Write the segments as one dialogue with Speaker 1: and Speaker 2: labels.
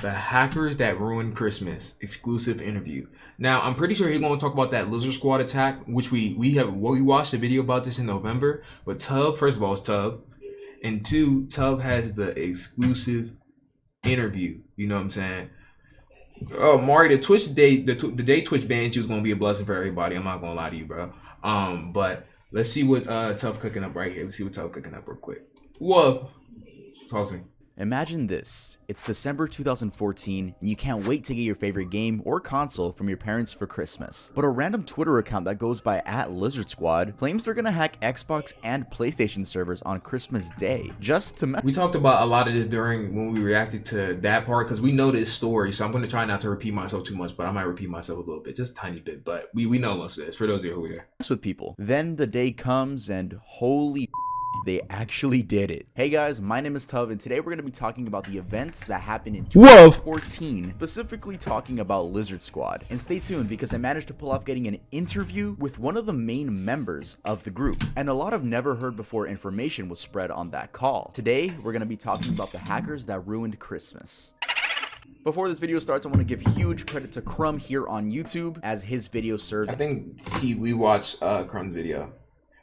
Speaker 1: The hackers that ruined Christmas exclusive interview. Now I'm pretty sure he's going to talk about that Lizard Squad attack, which we watched a video about this in November. But Tub, first of all, is Tub, and two, Tub has the exclusive interview. You know what I'm saying? Oh, Mari, the Twitch day, the day Twitch banned you was going to be a blessing for everybody. I'm not going to lie to you, bro. But let's see what Tub cooking up right here. Let's see what Tub cooking up real quick. Woof, talk to me.
Speaker 2: Imagine this. It's December 2014 and you can't wait to get your favorite game or console from your parents for Christmas. But a random Twitter account that goes by @LizardSquad claims they're gonna hack Xbox and PlayStation servers on Christmas Day just to
Speaker 1: We talked about a lot of this during when we reacted to that part because we know this story, so I'm going to try not to repeat myself too much, but I might repeat myself a little bit, just a tiny bit, but we know most of this for those of you who are there.
Speaker 2: mess with people. Then the day comes and holy they actually did it. Hey guys, my name is Tub and today we're going to be talking about the events that happened in 2014, specifically talking about Lizard Squad. And stay tuned because I managed to pull off getting an interview with one of the main members of the group. And a lot of never heard before information was spread on that call. Today, we're going to be talking about the hackers that ruined Christmas. Before this video starts, I want to give huge credit to Crumb here on YouTube as his video served.
Speaker 1: I think we watched Crumb's video.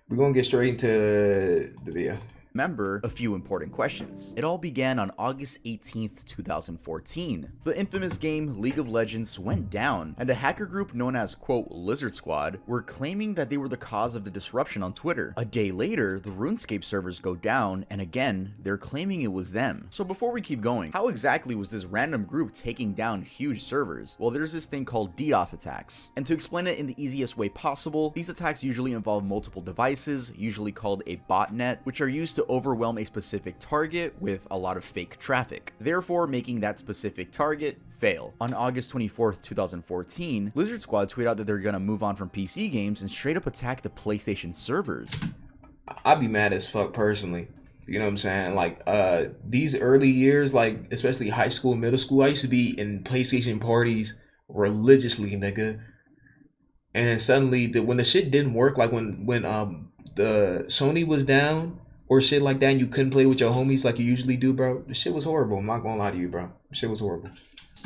Speaker 1: We're going to get straight into the video.
Speaker 2: Remember a few important questions. It all began on August 18th, 2014. The infamous game League of Legends went down, and a hacker group known as, quote, Lizard Squad were claiming that they were the cause of the disruption on Twitter. A day later, the RuneScape servers go down, and again, they're claiming it was them. So before we keep going, how exactly was this random group taking down huge servers? Well, there's this thing called DDoS attacks. And to explain it in the easiest way possible, these attacks usually involve multiple devices, usually called a botnet, which are used to overwhelm a specific target with a lot of fake traffic, therefore making that specific target fail. On August 24th, 2014, Lizard Squad tweeted out that they're gonna move on from PC games and straight up attack the PlayStation servers.
Speaker 1: I'd be mad as fuck personally. You know what I'm saying? Like, these early years, like, especially high school, middle school, I used to be in PlayStation parties religiously, nigga. And then suddenly, when the shit didn't work, like when the Sony was down, or shit like that, and you couldn't play with your homies like you usually do, bro. The shit was horrible. I'm not gonna lie to you, bro. The shit was horrible.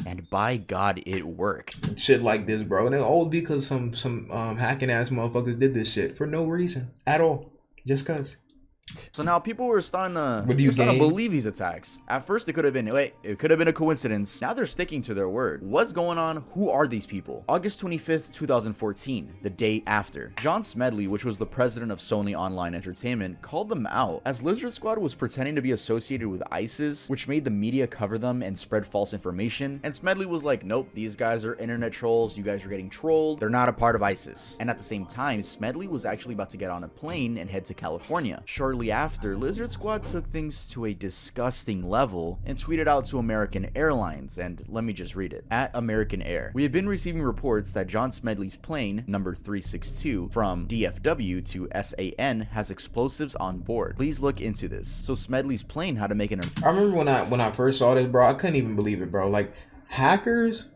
Speaker 2: And by God, it worked.
Speaker 1: Shit like this, bro. And all because some hacking ass motherfuckers did this shit for no reason at all, just cause.
Speaker 2: So now people were starting to
Speaker 1: gain?
Speaker 2: believe these attacks. At first it could have been a coincidence. Now they're sticking to their word. What's going on? Who are these people? August 25th, 2014, the day after. John Smedley, which was the president of Sony Online Entertainment, called them out as Lizard Squad was pretending to be associated with ISIS, which made the media cover them and spread false information. And Smedley was like, nope, these guys are internet trolls. You guys are getting trolled. They're not a part of ISIS. And at the same time, Smedley was actually about to get on a plane and head to California. Shortly after, Lizard Squad took things to a disgusting level and tweeted out to American Airlines, and let me just read it. At American Air, we have been receiving reports that John Smedley's plane, number 362, from DFW to SAN has explosives on board. Please look into this. So Smedley's plane had to make an...
Speaker 1: I remember when I first saw this, bro, I couldn't even believe it, bro. Like, hackers,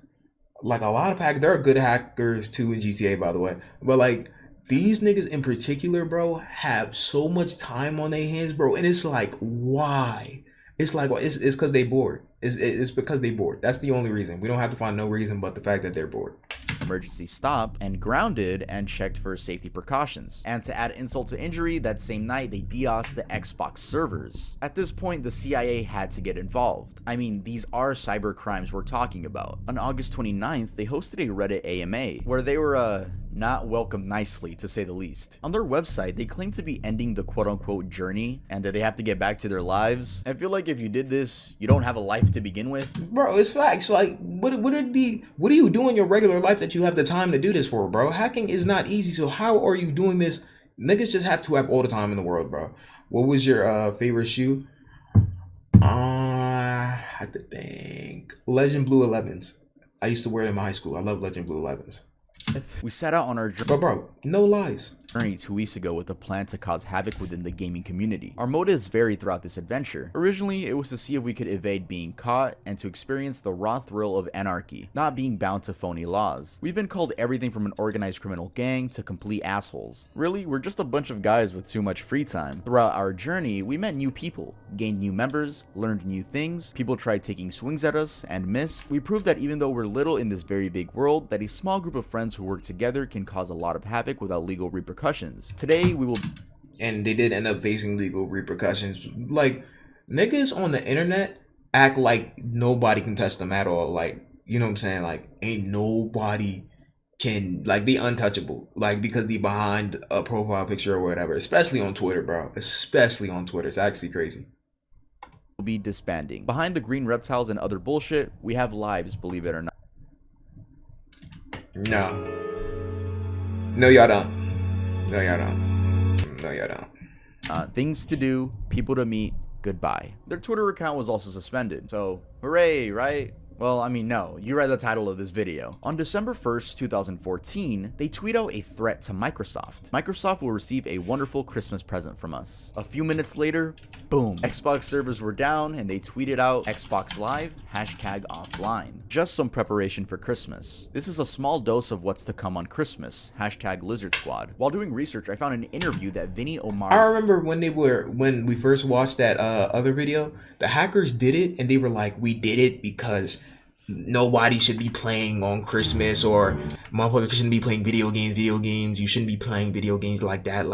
Speaker 1: like a lot of hackers, there are good hackers too in GTA, by the way, but like, these niggas in particular, bro, have so much time on their hands, bro. And it's like, why? It's like, it's because they bored. It's because they bored. That's the only reason. We don't have to find no reason but the fact that they're bored.
Speaker 2: Emergency stop and grounded and checked for safety precautions. And to add insult to injury, that same night they DDoSed the Xbox servers. At this point, the CIA had to get involved. I mean, these are cyber crimes we're talking about. On August 29th, they hosted a Reddit AMA where they were not welcomed nicely, to say the least. On their website, they claim to be ending the quote-unquote journey and that they have to get back to their lives. I feel like if you did this, you don't have a life to begin with.
Speaker 1: Bro, it's facts. Like, what do you do in your regular life that you have the time to do this for, bro? Hacking is not easy, so how are you doing this? Niggas just have to have all the time in the world, bro. What was your favorite shoe? I have to think. Legend Blue 11s. I used to wear them in high school. I love Legend Blue 11s.
Speaker 2: We set out on our journey.
Speaker 1: But bro, no lies.
Speaker 2: journey 2 weeks ago with a plan to cause havoc within the gaming community. Our motives varied throughout this adventure. Originally, it was to see if we could evade being caught and to experience the raw thrill of anarchy, not being bound to phony laws. We've been called everything from an organized criminal gang to complete assholes. Really, we're just a bunch of guys with too much free time. Throughout our journey, we met new people, gained new members, learned new things, people tried taking swings at us and missed. We proved that even though we're little in this very big world, that a small group of friends who work together can cause a lot of havoc without legal repercussions. Today, we will...
Speaker 1: And they did end up facing legal repercussions. Like, niggas on the internet act like nobody can touch them at all. Like, you know what I'm saying? Like, ain't nobody can, like, be untouchable. Like, because they behind a profile picture or whatever. Especially on Twitter, bro. Especially on Twitter. It's actually crazy.
Speaker 2: be disbanding. Behind the green reptiles and other bullshit, we have lives, believe it or not.
Speaker 1: No. No, y'all don't. No, y'all don't. No, y'all don't.
Speaker 2: Things to do, people to meet, goodbye. Their Twitter account was also suspended, so hooray, right? Well, I mean, no, you read the title of this video. On December 1st, 2014, they tweet out a threat to Microsoft. Microsoft will receive a wonderful Christmas present from us. A few minutes later, boom, Xbox servers were down and they tweeted out Xbox Live, #offline. Just some preparation for Christmas. This is a small dose of what's to come on Christmas, #Lizard Squad. While doing research, I found an interview that Vinny Omar...
Speaker 1: I remember when we first watched that other video, the hackers did it and they were like, we did it because nobody should be playing on Christmas, or motherfuckers shouldn't be playing video games. You shouldn't be playing video games like that.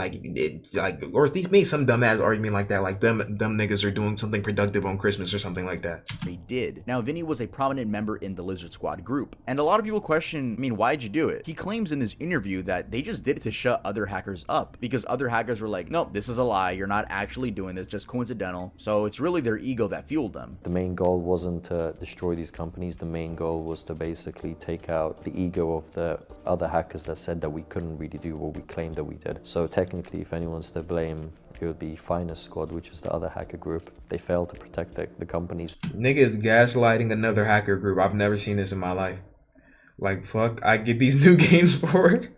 Speaker 1: Or they made some dumbass argument like that, like them niggas are doing something productive on Christmas or something like that.
Speaker 2: They did. Now, Vinny was a prominent member in the Lizard Squad group, and a lot of people question, I mean, why'd you do it? He claims in this interview that they just did it to shut other hackers up, because other hackers were like, nope, this is a lie, you're not actually doing this, just coincidental. So it's really their ego that fueled them.
Speaker 3: The main goal wasn't to destroy these companies. The main goal was to basically take out the ego of the other hackers that said that we couldn't really do what we claimed that we did. So technically, if anyone's to blame, it would be Finest Squad, which is the other hacker group. They failed to protect the companies.
Speaker 1: Niggas gaslighting another hacker group. I've never seen this in my life. Like, fuck, I get these new games for it.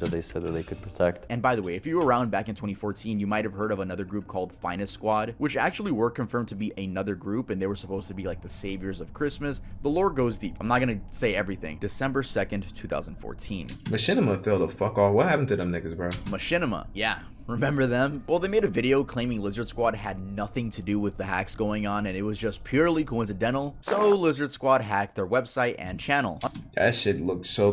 Speaker 3: That they said that they could protect.
Speaker 2: And by the way, if you were around back in 2014, you might have heard of another group called Finest Squad, which actually were confirmed to be another group, and they were supposed to be like the saviors of Christmas. The lore goes deep. I'm not gonna say everything. December 2nd, 2014.
Speaker 1: Machinima fell the fuck off. What happened to them niggas, bro?
Speaker 2: Machinima, yeah. Remember them? Well, they made a video claiming Lizard Squad had nothing to do with the hacks going on and it was just purely coincidental. So Lizard Squad hacked their website and channel.
Speaker 1: That shit looked so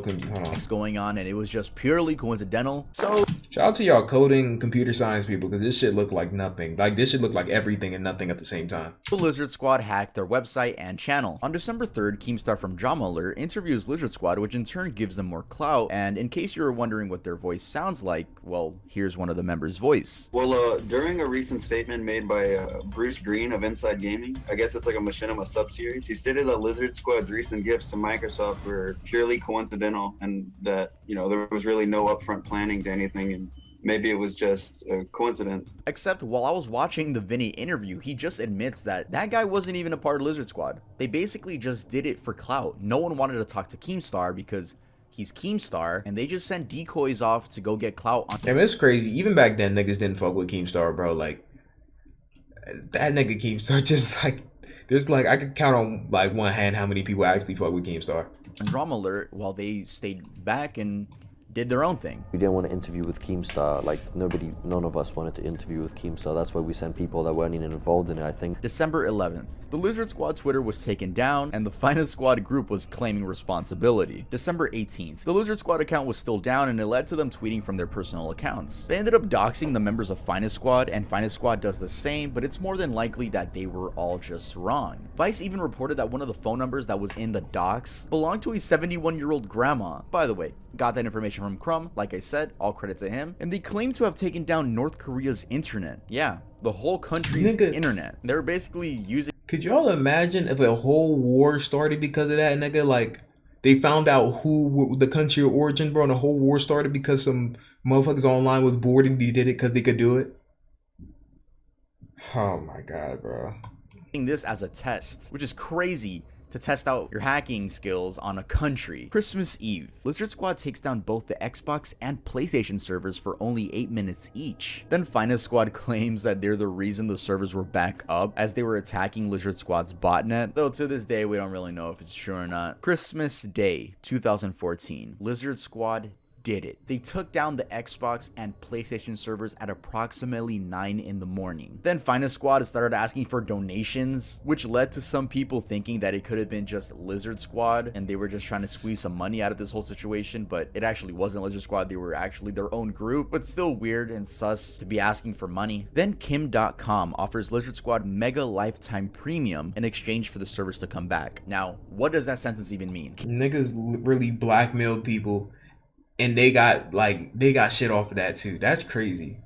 Speaker 2: Going on and it was just purely coincidental. So
Speaker 1: shout out to y'all coding computer science people, because this shit looked like nothing. Like, this shit looked like everything and nothing at the same time.
Speaker 2: The Lizard Squad hacked their website and channel. On December 3rd, Keemstar from Drama Alert interviews Lizard Squad, which in turn gives them more clout. And in case you were wondering what their voice sounds like, well, here's one of the members' voice.
Speaker 4: Well, during a recent statement made by Bruce Green of Inside Gaming, I guess it's like a Machinima sub-series, he stated that Lizard Squad's recent gifts to Microsoft were purely coincidental and that, you know, there was really no upfront planning to anything, and maybe it was just a coincidence.
Speaker 2: Except while I was watching the Vinny interview, he just admits that that guy wasn't even a part of Lizard Squad. They basically just did it for clout. No one wanted to talk to Keemstar because he's Keemstar, and they just sent decoys off to go get clout on.
Speaker 1: Damn, it's crazy. Even back then, niggas didn't fuck with Keemstar, bro. Like, that nigga Keemstar just like, there's like, I could count on like one hand how many people actually fuck with Keemstar.
Speaker 2: Drama Alert, while they stayed back and did their own thing.
Speaker 3: We didn't want to interview with Keemstar. Like, none of us wanted to interview with Keemstar. That's why we sent people that weren't even involved in it, I think.
Speaker 2: December 11th. The Lizard Squad Twitter was taken down, and the Finest Squad group was claiming responsibility. December 18th. The Lizard Squad account was still down, and it led to them tweeting from their personal accounts. They ended up doxing the members of Finest Squad, and Finest Squad does the same, but it's more than likely that they were all just wrong. Vice even reported that one of the phone numbers that was in the dox belonged to a 71-year-old grandma. By the way, got that information from Crumb, like I said, all credit to him. And they claim to have taken down North Korea's internet. Yeah, the whole country's internet. They were basically using...
Speaker 1: Could y'all imagine if a whole war started because of that, nigga? Like, they found out who the country of origin, bro, and the whole war started because some motherfuckers online was bored and they did it because they could do it? Oh my god, bro.
Speaker 2: This as a test, which is crazy to test out your hacking skills on a country. Christmas Eve, Lizard Squad takes down both the Xbox and PlayStation servers for only 8 minutes each. Then Finest Squad claims that they're the reason the servers were back up as they were attacking Lizard Squad's botnet, though to this day we don't really know if it's true or not. Christmas Day 2014, Lizard Squad did it. They took down the Xbox and PlayStation servers at approximately 9 in the morning. Then Finest Squad started asking for donations, which led to some people thinking that it could have been just Lizard Squad and they were just trying to squeeze some money out of this whole situation, but it actually wasn't Lizard Squad. They were actually their own group, but still weird and sus to be asking for money. Then Kim.com offers Lizard Squad mega lifetime premium in exchange for the servers to come back. Now, what does that sentence even mean?
Speaker 1: Niggas really blackmailed people, and they got shit off of that too. That's crazy.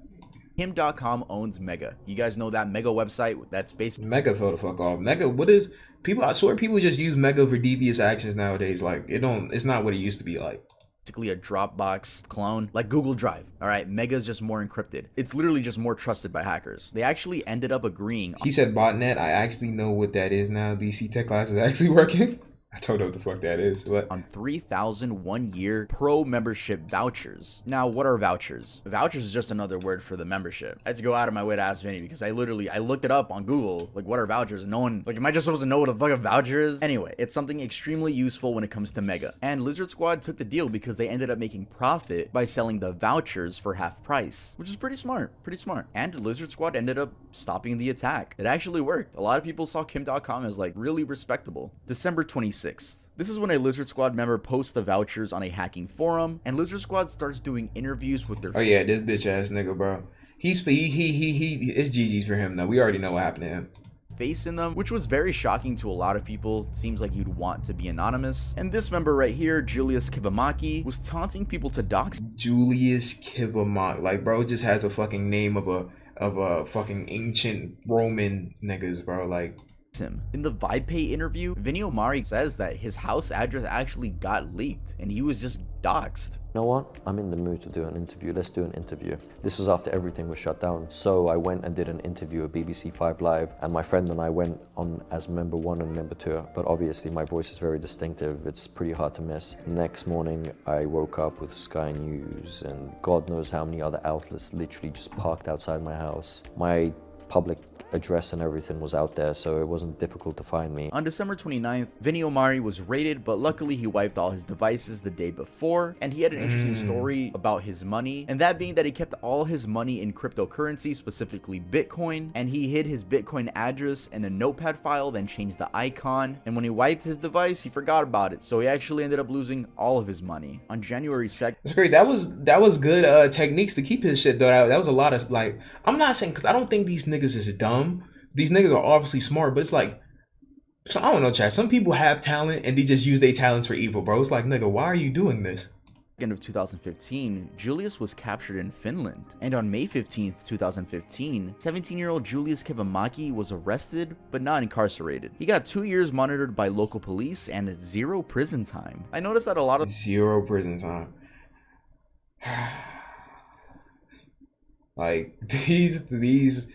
Speaker 2: Kim.com owns Mega. You guys know that Mega website? That's basically
Speaker 1: Mega fell the fuck off. Mega, what is people? I swear people just use Mega for devious actions nowadays. Like it's not what it used to be like.
Speaker 2: basically a Dropbox clone, like Google Drive. All right, Mega is just more encrypted. It's literally just more trusted by hackers. They actually ended up agreeing.
Speaker 1: He said botnet. I actually know what that is now. DC Tech class is actually working. I don't know what the fuck that is. What?
Speaker 2: On 3,000 one-year pro membership vouchers. Now, what are vouchers? Vouchers is just another word for the membership. I had to go out of my way to ask Vinny because I looked it up on Google. Like, what are vouchers? And no one, like, am I just supposed to know what the fuck a voucher is? Anyway, it's something extremely useful when it comes to Mega. And Lizard Squad took the deal because they ended up making profit by selling the vouchers for half price, which is pretty smart. And Lizard Squad ended up stopping the attack. It actually worked. A lot of people saw Kim.com as like really respectable. December 26th. This is when a Lizard Squad member posts the vouchers on a hacking forum, and Lizard Squad starts doing interviews with their—
Speaker 1: Oh yeah, this bitch ass nigga, bro. It's GG's for him though. We already know what happened to him.
Speaker 2: Face in them, which was very shocking to a lot of people. Seems like you'd want to be anonymous. And this member right here, Julius Kivamaki, was taunting people to dox.
Speaker 1: Julius Kivamaki, like bro, just has a fucking name of a fucking ancient Roman niggas, bro. Like
Speaker 2: him. In the VibePay interview, Vinny Omari says that his house address actually got leaked and he was just doxed.
Speaker 3: You know what? I'm in the mood to do an interview. Let's do an interview. This was after everything was shut down. So I went and did an interview at BBC 5 Live, and my friend and I went on as member 1 and member 2. But obviously my voice is very distinctive. It's pretty hard to miss. Next morning, I woke up with Sky News and God knows how many other outlets literally just parked outside my house. My public address and everything was out there, so it wasn't difficult to find me.
Speaker 2: On December 29th, Vinny Omari was raided, but luckily he wiped all his devices the day before, and he had an interesting story about his money, and that being that he kept all his money in cryptocurrency, specifically Bitcoin, and he hid his Bitcoin address in a notepad file, then changed the icon, and when he wiped his device, he forgot about it, so he actually ended up losing all of his money. On January 2nd,
Speaker 1: that's great. That was good techniques to keep his shit though. That was a lot of like. I'm not saying because I don't think these niggas is dumb. These niggas are obviously smart, but it's like, so I don't know, chat. Some people have talent and they just use their talents for evil, bro. It's like, nigga, why are you doing this?
Speaker 2: of 2015, Julius was captured in Finland. And on May 15th, 2015, 17-year-old Julius Kivamaki was arrested, but not incarcerated. He got 2 years monitored by local police and 0 prison time. I noticed that a lot of—
Speaker 1: 0 prison time. Like, these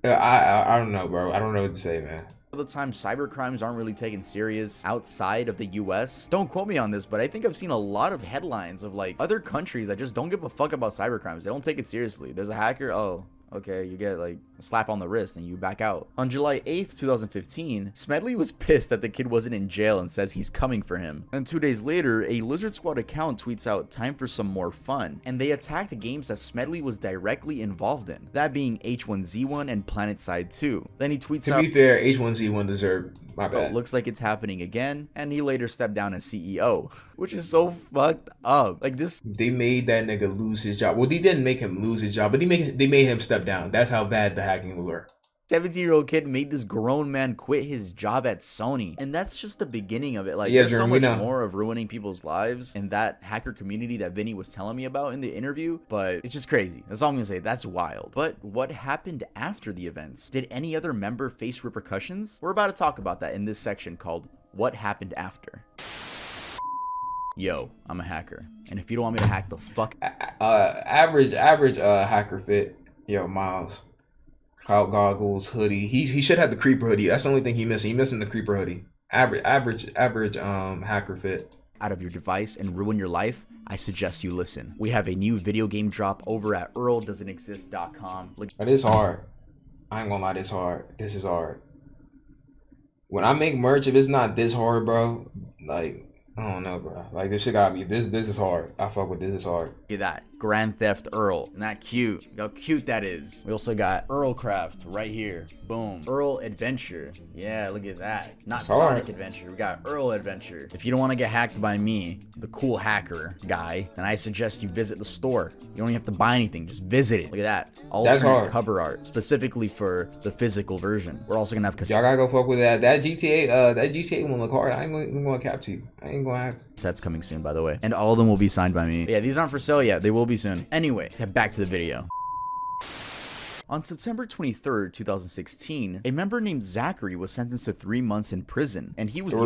Speaker 1: I don't know, bro. I don't know what to say, man.
Speaker 2: the time, cyber crimes aren't really taken serious outside of the US. Don't quote me on this, but I think I've seen a lot of headlines of like other countries that just don't give a fuck about cyber crimes. They don't take it seriously. There's a hacker, oh, okay, you get like a slap on the wrist and you back out. On July 8th, 2015, Smedley was pissed that the kid wasn't in jail and says he's coming for him. And 2 days later, a Lizard Squad account tweets out, "Time for some more fun." And they attacked games that Smedley was directly involved in, that being H1Z1 and PlanetSide 2. Then he tweets out—
Speaker 1: to be fair, H1Z1 deserved. My bad.
Speaker 2: "Looks like it's happening again," and he later stepped down as CEO, which is so fucked up. Like this—
Speaker 1: they made that nigga lose his job. Well, they didn't make him lose his job, but they made him step down. That's how bad the hacking were.
Speaker 2: 17-year-old kid made this grown man quit his job at Sony, and that's just the beginning of it. Like,
Speaker 1: Yeah,
Speaker 2: there's so
Speaker 1: Jeremy,
Speaker 2: much
Speaker 1: we know.
Speaker 2: more of ruining people's lives in that hacker community that Vinny was telling me about in the interview, but it's just crazy. That's all I'm gonna say. That's wild. But what happened after the events? Did any other member face repercussions? We're about to talk about that in this section called What Happened After. Yo, I'm a hacker, and if you don't want me to hack the fuck—
Speaker 1: Average hacker fit. Yo, Miles. Cloud goggles, hoodie. He should have the creeper hoodie. That's the only thing he missing. He missing the creeper hoodie. average hacker fit.
Speaker 2: Out of your device and ruin your life, I suggest you listen. We have a new video game drop over at earldoesn'texist.com.
Speaker 1: But it's hard. I ain't gonna lie, this hard. This is hard. When I make merch, if it's not this hard, bro, like, I don't know, bro. Like, this shit gotta be, this is hard. I fuck with this is hard.
Speaker 2: Look at that. Grand Theft Earl. Isn't that cute? Look how cute that is. We also got Earlcraft right here. Boom. Earl Adventure. Yeah, look at that. Not Sonic Adventure. We got Earl Adventure. If you don't want to get hacked by me, the cool hacker guy, then I suggest you visit the store. You don't even have to buy anything. Just visit it. Look at that. Alternate cover art, specifically for the physical version. We're also gonna have
Speaker 1: y'all gotta go fuck with that. That GTA one look hard. I ain't gonna cap to you. I ain't gonna have
Speaker 2: sets coming soon, by the way. And all of them will be signed by me. But yeah, these aren't for sale yet. They will be soon. Anyway, let's head back to the video. On September 23rd, 2016, a member named Zachary was sentenced to 3 months in prison, and he was the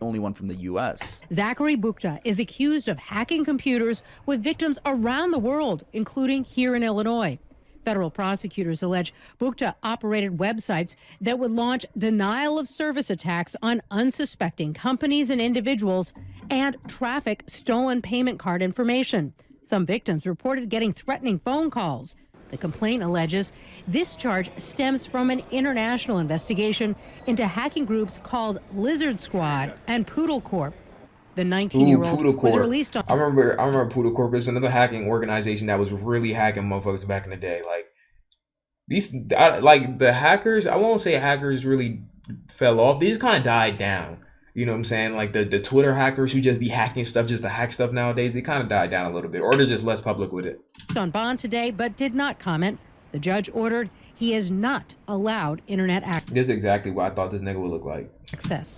Speaker 2: only one from the U.S.
Speaker 5: Zachary Bukta is accused of hacking computers with victims around the world, including here in Illinois. Federal prosecutors allege Bukta operated websites that would launch denial of service attacks on unsuspecting companies and individuals and traffic stolen payment card information. Some victims reported getting threatening phone calls. The complaint alleges this charge stems from an international investigation into hacking groups called Lizard Squad and Poodle Corp. The 19-year-old was released on...
Speaker 1: I remember Poodle Corp is another hacking organization that was really hacking motherfuckers back in the day. Like, the hackers, I won't say hackers really fell off. They just kind of died down. You know what I'm saying? Like the Twitter hackers who just be hacking stuff just to hack stuff nowadays, they kind of died down a little bit, or they're just less public with it.
Speaker 5: On bond today, but did not comment. The judge ordered he is not allowed internet access.
Speaker 1: This is exactly what I thought this nigga would look like.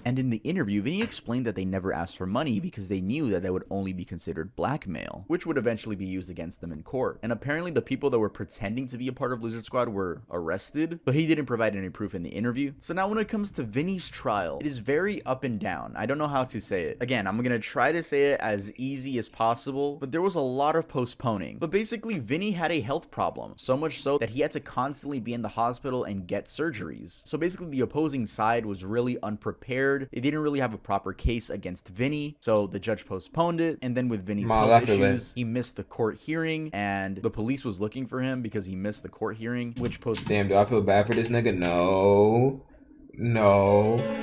Speaker 2: And in the interview, Vinny explained that they never asked for money because they knew that would only be considered blackmail, which would eventually be used against them in court. And apparently the people that were pretending to be a part of Lizard Squad were arrested, but he didn't provide any proof in the interview. So now when it comes to Vinny's trial, it is very up and down. I don't know how to say it. Again, I'm gonna try to say it as easy as possible, but there was a lot of postponing. But basically, Vinny had a health problem, so much so that he had to constantly be in the hospital and get surgeries. So basically the opposing side was really unprepared. They didn't really have a proper case against Vinny, so the judge postponed it. And then with Vinny's health issues, he missed the court hearing, and the police was looking for him because he missed the court hearing, which
Speaker 1: Damn, do I feel bad for this nigga? No.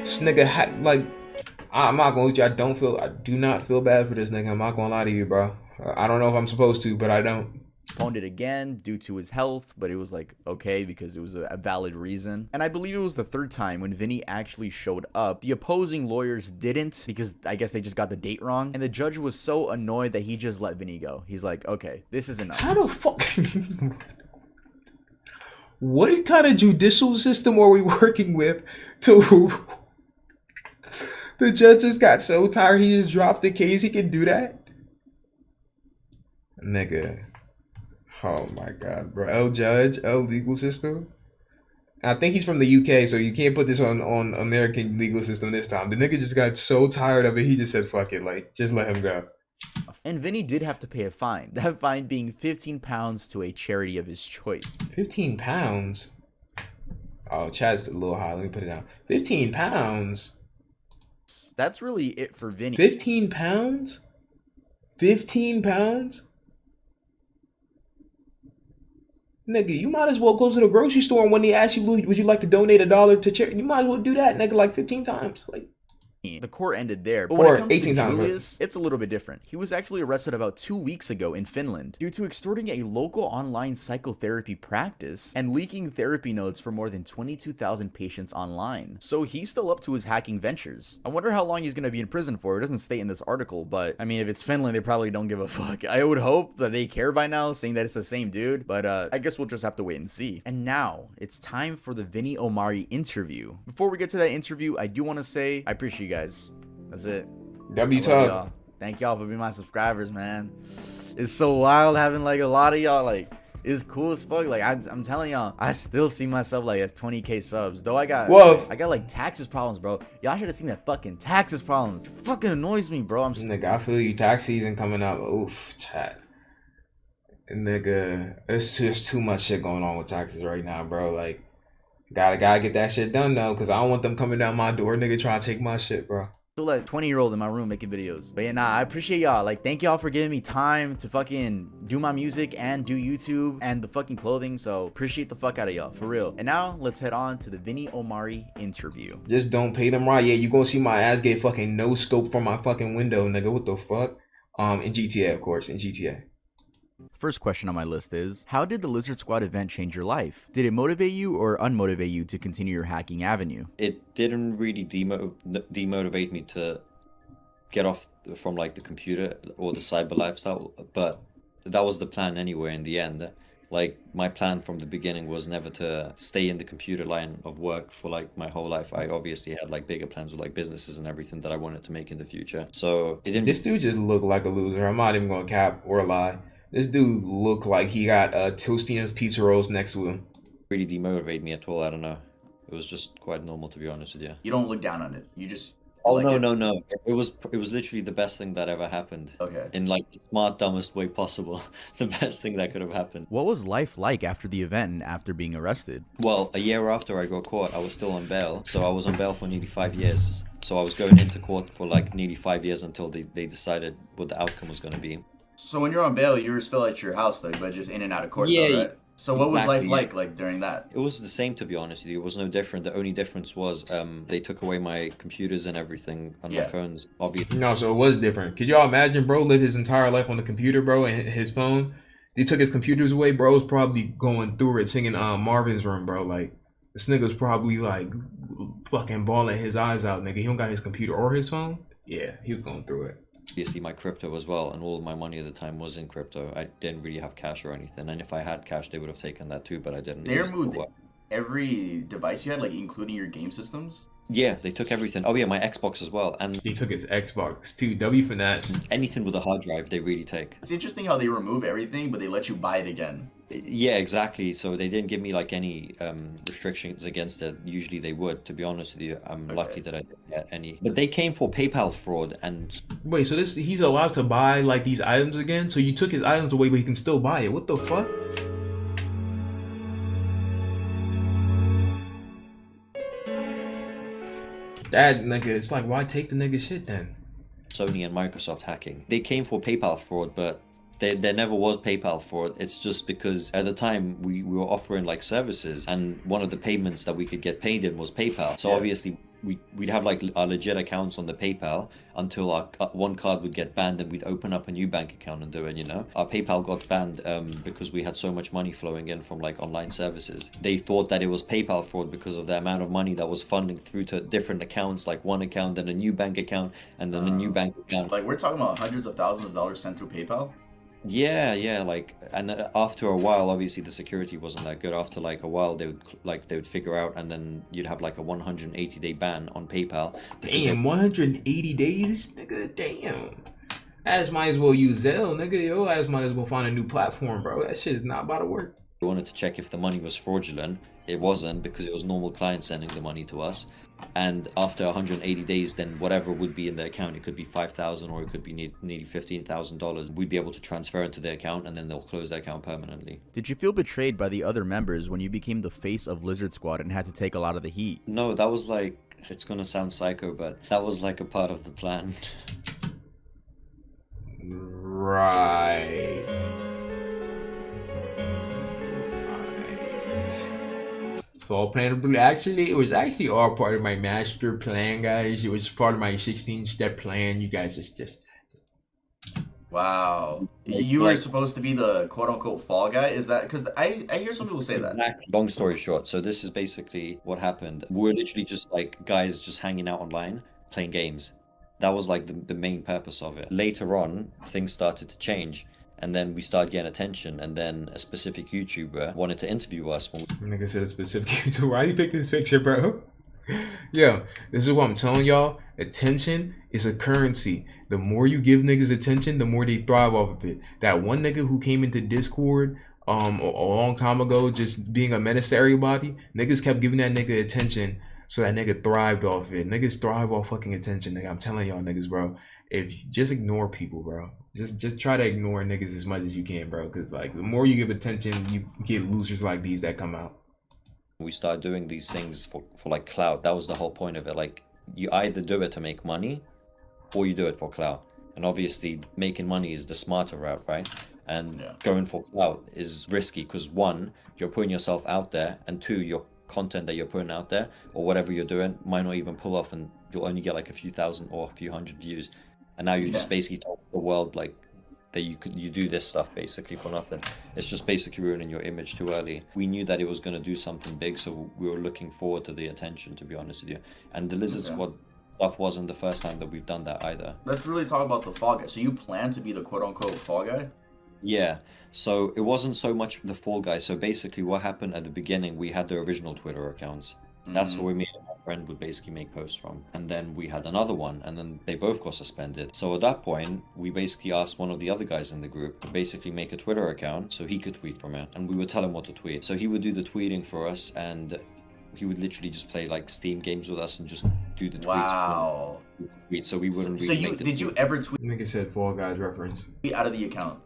Speaker 1: This nigga like, I'm not gonna let you. I do not feel bad for this nigga. I'm not gonna lie to you, bro. I don't know if I'm supposed to, but I don't.
Speaker 2: Postponed it again due to his health, but it was like okay because it was a valid reason. And I believe it was the third time when Vinny actually showed up. The opposing lawyers didn't because I guess they just got the date wrong, and the judge was so annoyed that he just let Vinny go. He's like, okay, this is enough.
Speaker 1: How the fuck? What kind of judicial system are we working with to... The judge just got so tired he just dropped the case. He can do that? Nigga. Oh my god, bro. L judge, L legal system. I think he's from the UK, so you can't put this on American legal system this time. The nigga just got so tired of it, he just said, fuck it, like, just let him go.
Speaker 2: And Vinny did have to pay a fine. That fine being £15 to a charity of his choice.
Speaker 1: 15 pounds? Oh, Chad's a little high. Let me put it down. 15 pounds?
Speaker 2: That's really it for Vinny.
Speaker 1: 15 pounds? 15 pounds? Nigga, you might as well go to the grocery store and when they ask you, would you like to donate $1 to charity? You might as well do that, nigga, like 15 times. Like,
Speaker 2: The court ended there. But when
Speaker 1: or
Speaker 2: it comes
Speaker 1: 18
Speaker 2: to
Speaker 1: times.
Speaker 2: Julius, it's a little bit different. He was actually arrested about 2 weeks ago in Finland due to extorting a local online psychotherapy practice and leaking therapy notes for more than 22,000 patients online. So he's still up to his hacking ventures. I wonder how long he's going to be in prison for. It doesn't state in this article, but I mean, if it's Finland, they probably don't give a fuck. I would hope that they care by now, saying that it's the same dude, but I guess we'll just have to wait and see. And now, it's time for the Vinny Omari interview. Before we get to that interview, I do want to say, I appreciate you guys. That's it.
Speaker 1: W tough.
Speaker 2: Thank y'all for being my subscribers, man. It's so wild having like a lot of y'all. Like, it's cool as fuck. Like, I'm telling y'all, I still see myself like as 20k subs. Though I got like taxes problems, bro. Y'all should have seen that fucking taxes problems. It fucking annoys me, bro.
Speaker 1: Nigga, I feel you. Tax season coming up. Oof, chat. Nigga, it's just too much shit going on with taxes right now, bro. Like, Gotta get that shit done though, cause I don't want them coming down my door, nigga, trying to take my shit, bro.
Speaker 2: Still that 20-year-old in my room making videos. But yeah, nah, I appreciate y'all. Like, thank y'all for giving me time to fucking do my music and do YouTube and the fucking clothing. So appreciate the fuck out of y'all, for real. And now let's head on to the Vinny Omari interview.
Speaker 1: Just don't pay them right. Yeah, you gonna see my ass get fucking no scope from my fucking window, nigga. What the fuck? In GTA, of course, in GTA.
Speaker 2: First question on my list is, how did the Lizard Squad event change your life? Did it motivate you or unmotivate you to continue your hacking avenue?
Speaker 3: It didn't really demotivate me to get off from like the computer or the cyber lifestyle, but that was the plan anyway in the end. Like, my plan from the beginning was never to stay in the computer line of work for like my whole life. I obviously had like bigger plans with like businesses and everything that I wanted to make in the future. So it didn't.
Speaker 1: This dude just looked like a loser. I'm not even gonna cap or lie. This dude looked like he got Tostinos pizza rolls next to him.
Speaker 3: Really demotivate me at all. I don't know. It was just quite normal, to be honest with you.
Speaker 2: You don't look down on it. You just...
Speaker 3: Oh, like no. It was literally the best thing that ever happened.
Speaker 2: Okay.
Speaker 3: In like the smart, dumbest way possible. The best thing that could have happened.
Speaker 2: What was life like after the event and after being arrested?
Speaker 3: Well, a year after I got caught, I was still on bail. So I was on bail for nearly 5 years. So I was going into court for like nearly 5 years until they decided what the outcome was going to be.
Speaker 2: So when you're on bail, you were still at your house, like, but just in and out of court,
Speaker 3: Yeah,
Speaker 2: though, right? So what was life
Speaker 3: exactly.
Speaker 2: like during that?
Speaker 3: It was the same, to be honest with you. It was no different. The only difference was they took away my computers and everything on my phones, obviously.
Speaker 1: No, so it was different. Could y'all imagine, bro, live his entire life on the computer, bro, and his phone? They took his computers away, bro. Was probably going through it singing Marvin's Room, bro. Like, this nigga's probably like fucking bawling his eyes out, nigga. He don't got his computer or his phone. Yeah, he was going through it.
Speaker 3: Obviously my crypto as well, and all of my money at the time was in crypto. I didn't really have cash or anything, and if I had cash, they would have taken that too, but I didn't.
Speaker 2: They removed every device you had, like including your game systems?
Speaker 3: Yeah, they took everything. Oh yeah, my Xbox as well, and
Speaker 1: They took his Xbox too. W finesse.
Speaker 3: anything with a hard drive, they really take.
Speaker 2: It's interesting how they remove everything, but they let you buy it again.
Speaker 3: Yeah, exactly. So they didn't give me like any restrictions against it. Usually they would, to be honest with you. I'm lucky that I didn't get any. But they came for PayPal fraud and...
Speaker 1: Wait, so he's allowed to buy like these items again? So you took his items away, but he can still buy it. What the fuck? That nigga, it's like, why take the nigga shit then?
Speaker 3: Sony and Microsoft hacking. They came for PayPal fraud, but there never was PayPal fraud. It's just because at the time we were offering like services, and one of the payments that we could get paid in was PayPal. So obviously we'd have like our legit accounts on the PayPal until our one card would get banned, and we'd open up a new bank account and do it, you know. Our PayPal got banned because we had so much money flowing in from like online services. They thought that it was PayPal fraud because of the amount of money that was funding through to different accounts, like one account, then a new bank account, and then a new bank account.
Speaker 2: Like, we're talking about hundreds of thousands of dollars sent through PayPal?
Speaker 3: Yeah, like, and after a while, obviously the security wasn't that good. After like a while, they would figure out, and then you'd have like a 180-day ban on PayPal.
Speaker 1: Damn, 180 days, nigga. Damn. Ass might as well use Zelle, nigga. Yo, ass might as well find a new platform, bro. That shit is not about to work.
Speaker 3: We wanted to check if the money was fraudulent. It wasn't, because it was normal clients sending the money to us. And after 180 days, then whatever would be in the account, it could be $5,000 or it could be nearly $15,000. We'd be able to transfer into the account, and then they'll close the account permanently.
Speaker 2: Did you feel betrayed by the other members when you became the face of Lizard Squad and had to take a lot of the heat?
Speaker 3: No, that was like, it's gonna sound psycho, but that was like a part of the plan.
Speaker 1: Right. So all plan. Actually, it was actually all part of my master plan, guys. It was part of my 16-step plan. You guys just.
Speaker 2: Wow. You were supposed to be the quote-unquote fall guy? Is that... Because I hear some people say that.
Speaker 3: Long story short, so this is basically what happened. We're literally just like guys just hanging out online, playing games. That was like the main purpose of it. Later on, things started to change. And then we started getting attention, and then a specific YouTuber wanted to interview us.
Speaker 1: Nigga said a specific YouTuber. Why you pick this picture, bro? Yo, this is what I'm telling y'all. Attention is a currency. The more you give niggas attention, the more they thrive off of it. That one nigga who came into Discord a long time ago, just being a menace to everybody, niggas kept giving that nigga attention, so that nigga thrived off of it. Niggas thrive off fucking attention, nigga. I'm telling y'all niggas, bro. If you just ignore people, bro. Just try to ignore niggas as much as you can, bro. Cause like the more you give attention, you get losers like these that come out.
Speaker 3: We started doing these things for like clout. That was the whole point of it. Like, you either do it to make money or you do it for clout. And obviously making money is the smarter route, right? And going for clout is risky because one, you're putting yourself out there, and two, your content that you're putting out there or whatever you're doing might not even pull off, and you'll only get like a few thousand or a few hundred views. And now you just basically told the world like that you do this stuff basically for nothing. It's just basically ruining your image too early. We knew that it was going to do something big, so we were looking forward to the attention, to be honest with you. And the Lizard Squad stuff wasn't the first time that we've done that either.
Speaker 2: Let's really talk about the Fall Guy. So you plan to be the quote-unquote Fall Guy?
Speaker 3: Yeah, so it wasn't so much the Fall Guy. So basically what happened at the beginning, we had the original Twitter accounts. That's where me and my friend would basically make posts from. And then we had another one, and then they both got suspended. So at that point, we basically asked one of the other guys in the group to basically make a Twitter account so he could tweet from it. And we would tell him what to tweet. So he would do the tweeting for us, and he would literally just play like Steam games with us and just do the tweets.
Speaker 2: Wow.
Speaker 3: So we wouldn't
Speaker 2: So
Speaker 3: really
Speaker 2: you did you ever tweet
Speaker 1: Nigga said Fall Guys reference.
Speaker 2: out of the account?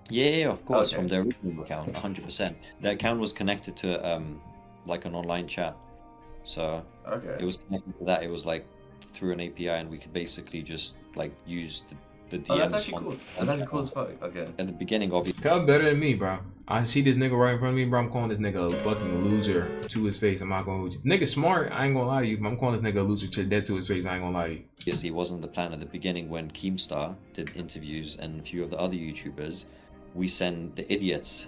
Speaker 3: Yeah, of course,
Speaker 2: Okay.
Speaker 3: from their original account, 100%. The account was connected to like an online chat, so it was connected to that. It was like through an API, and we could basically just like use the DMs.
Speaker 2: Oh, that's actually cool. That's actually cool as fuck. Okay.
Speaker 3: At the beginning, obviously.
Speaker 1: Tell better than me, bro. I see this nigga right in front of me, bro. I'm calling this nigga a fucking loser to his face. I'm not gonna. Nigga smart. I ain't gonna lie to you. But I'm calling this nigga a loser to dead to his face. I ain't gonna lie to you.
Speaker 3: Obviously, it wasn't the plan at the beginning when Keemstar did interviews and a few of the other YouTubers. We send the idiots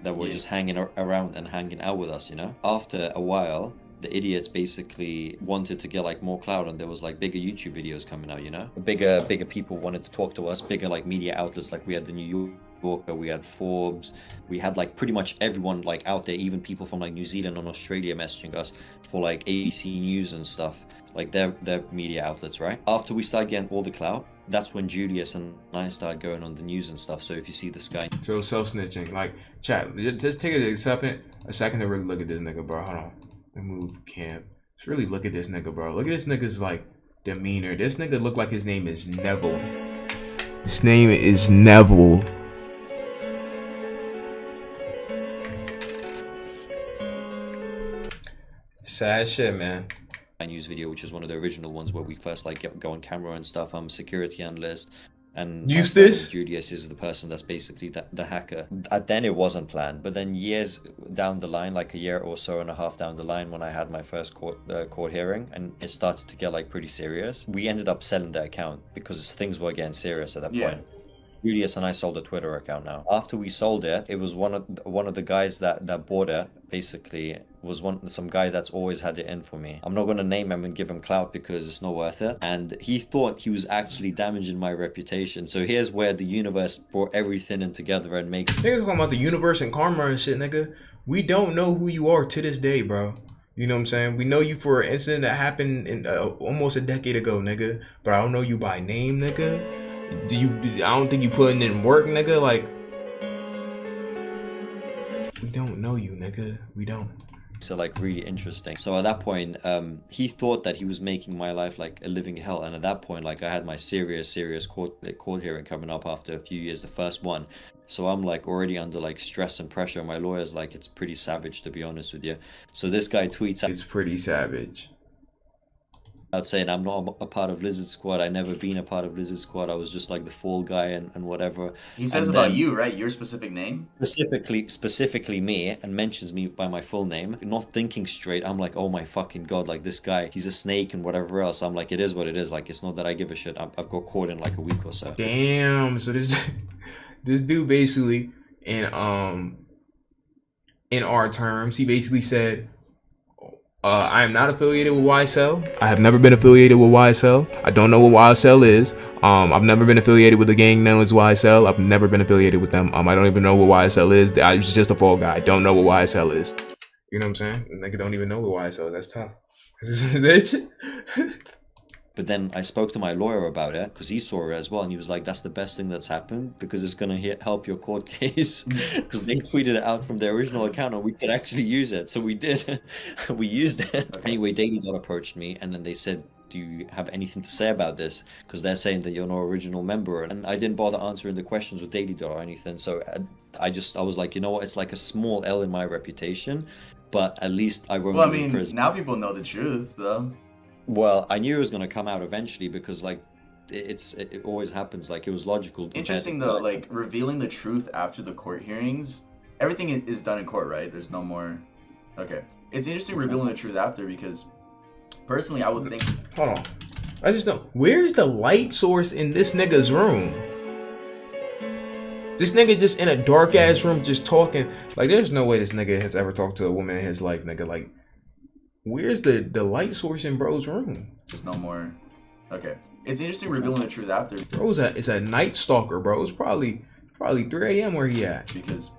Speaker 3: that were just hanging around and hanging out with us, you know? After a while, the idiots basically wanted to get like more clout, and there was like bigger YouTube videos coming out, you know? Bigger people wanted to talk to us, bigger like media outlets, like we had the New Yorker, we had Forbes, we had like pretty much everyone like out there, even people from like New Zealand and Australia messaging us for like ABC News and stuff, like their media outlets, right? After we started getting all the clout, that's when Julius and I started going on the news and stuff. So if you see this guy,
Speaker 1: So self-snitching. Like, chat, just take a second to really look at this nigga, bro. Hold on. Remove camp. Let's really look at this nigga, bro. Look at this nigga's like demeanor. This nigga look like his name is Neville. His name is Neville. Sad shit, man.
Speaker 3: news video, which is one of the original ones where we first like go on camera and stuff. I'm a security analyst, and
Speaker 1: Eustace
Speaker 3: Julius is the person that's basically the hacker. Then it wasn't planned, but then years down the line, like a year or so and a half down the line, when I had my first court hearing and it started to get like pretty serious, we ended up selling the account because things were getting serious at that point. Julius and I sold a Twitter account now. After we sold it, it was one of the guys that bought it, basically, was some guy that's always had it in for me. I'm not going to name him and give him clout because it's not worth it. And he thought he was actually damaging my reputation. So here's where the universe brought everything in together and makes...
Speaker 1: Niggas talking about the universe and karma and shit, nigga. We don't know who you are to this day, bro. You know what I'm saying? We know you for an incident that happened in almost a decade ago, nigga. But I don't know you by name, nigga. I don't think you putting in work, nigga. Like, we don't know you, nigga. We don't.
Speaker 3: So like really interesting. So at that point, he thought that he was making my life like a living hell. And at that point, like I had my serious court hearing coming up after a few years, the first one. So I'm like already under like stress and pressure. My lawyer's like, it's pretty savage, to be honest with you. So this guy tweets out,
Speaker 1: it's pretty savage.
Speaker 3: out saying I'm not a part of Lizard Squad. I never been a part of Lizard Squad. I was just like the fall guy and whatever.
Speaker 2: He says about you, right? Your specific name?
Speaker 3: Specifically me, and mentions me by my full name. Not thinking straight, I'm like, oh my fucking god, like this guy, he's a snake and whatever else. I'm like, it is what it is. Like, it's not that I give a shit. I've got caught in like a week or so.
Speaker 1: Damn. So this dude basically, in our terms, he basically said, I am not affiliated with YSL. I have never been affiliated with YSL. I don't know what YSL is. I've never been affiliated with a gang known as YSL. I've never been affiliated with them. I don't even know what YSL is. I was just a fall guy. I don't know what YSL is. You know what I'm saying? Nigga don't even know what YSL is. That's tough.
Speaker 3: But then I spoke to my lawyer about it because he saw it as well, and he was like, that's the best thing that's happened because it's going to help your court case, because they tweeted it out from their original account and we could actually use it. So we did. We used it. Okay. Anyway, Daily Dot approached me and then they said, do you have anything to say about this? Because they're saying that you're no original member. And I didn't bother answering the questions with Daily Dot or anything. So I was like, you know what? It's like a small L in my reputation. but at least I won't
Speaker 2: Well, I
Speaker 3: be in
Speaker 2: mean,
Speaker 3: prison.
Speaker 2: now people know the truth, though.
Speaker 3: Well, I knew it was gonna come out eventually because like it always happens. Like it was logical.
Speaker 2: Interesting though, like revealing the truth after the court hearings. Everything is done in court, right? There's no more. Okay, it's interesting revealing the truth after because, personally, I would think.
Speaker 1: Hold on. I just know. Where's the light source in this nigga's room? This nigga just in a dark ass room just talking. Like, there's no way this nigga has ever talked to a woman in his life, nigga. Like, where's the light source in bro's room?
Speaker 2: There's no more. Okay, it's interesting revealing the truth after
Speaker 1: Bro's it's a night stalker, bro. It's probably 3 a.m. where he at.
Speaker 2: because,